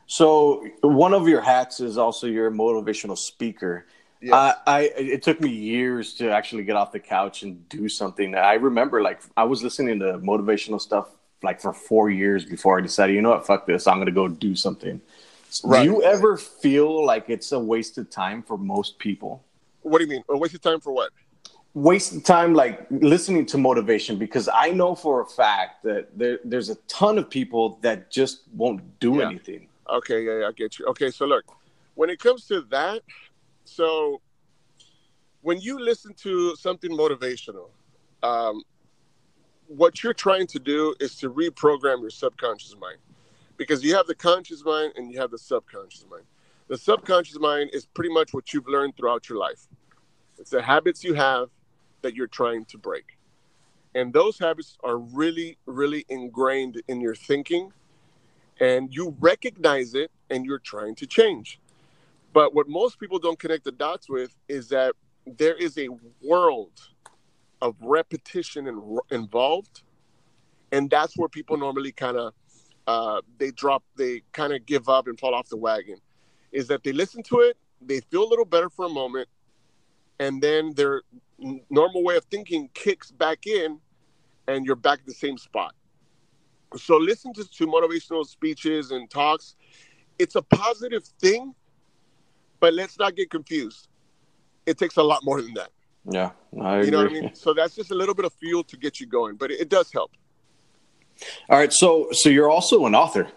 So one of your hats is also you're a motivational speaker. Yes. It took me years to actually get off the couch and do something. I remember like I was listening to motivational stuff like for 4 years before I decided, you know what, fuck this, I'm gonna go do something. Do Right. you ever feel like it's a waste of time for most people? What do you mean? A waste of time for what? Waste of time like listening to motivation, because I know for a fact that there's a ton of people that just won't do Yeah. anything. Okay. Yeah, yeah, I get you. Okay. So look, when it comes to that, so when you listen to something motivational, um, what you're trying to do is to reprogram your subconscious mind, because you have the conscious mind and you have the subconscious mind. The subconscious mind is pretty much what you've learned throughout your life. It's the habits you have that you're trying to break. And those habits are really, really ingrained in your thinking, and you recognize it and you're trying to change. But what most people don't connect the dots with is that there is a world of repetition involved. And that's where people normally kind of they kind of give up and fall off the wagon. Is that they listen to it, they feel a little better for a moment, and then their normal way of thinking kicks back in, and you're back at the same spot. So listen to motivational speeches and talks. It's a positive thing, but let's not get confused. It takes a lot more than that. Yeah, I You know what I agree. mean? So that's just a little bit of fuel to get you going, but it does help. All right, so you're also an author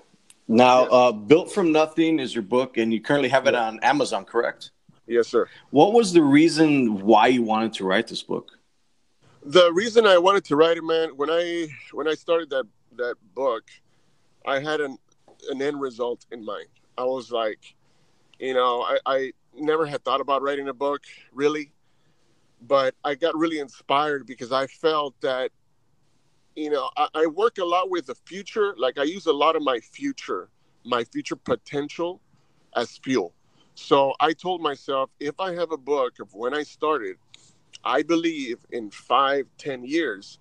now. Yes. Built from Nothing is your book, and you currently have it Yeah. on Amazon, correct? Yes, sir. What was the reason why you wanted to write this book? The reason I wanted to write it, man, when I started that book, I had an end result in mind. I was like, I never had thought about writing a book, really, but I got really inspired because I felt that, I work a lot with the future. Like I use a lot of my future potential as fuel. So I told myself, if I have a book of when I started, I believe in 5, 10 years,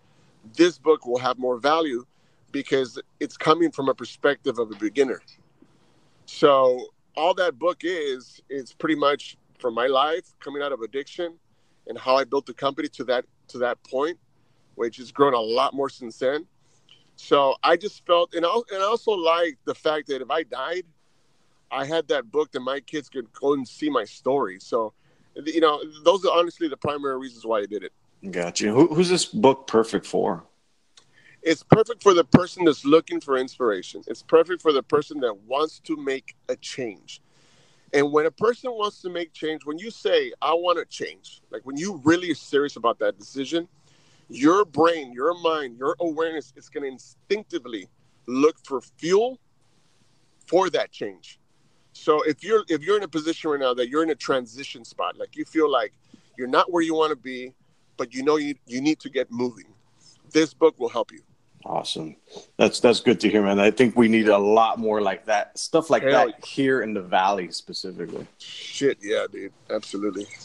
this book will have more value because it's coming from a perspective of a beginner. So all that book is pretty much from my life coming out of addiction and how I built the company to that point, which has grown a lot more since then. So I just felt, and I also like the fact that if I died, I had that book that my kids could go and see my story. So, those are honestly the primary reasons why I did it. Gotcha. Who's this book perfect for? It's perfect for the person that's looking for inspiration. It's perfect for the person that wants to make a change. And when a person wants to make change, when you say, I want to change, like when you really are serious about that decision, your brain, your mind, your awareness is going to instinctively look for fuel for that change. So if you're in a position right now that you're in a transition spot, like you feel like you're not where you want to be, but you need to get moving, this book will help you. Awesome. That's good to hear, man. I think we need a lot more like that, stuff like Hell that here in the Valley specifically. shit, yeah, dude, absolutely.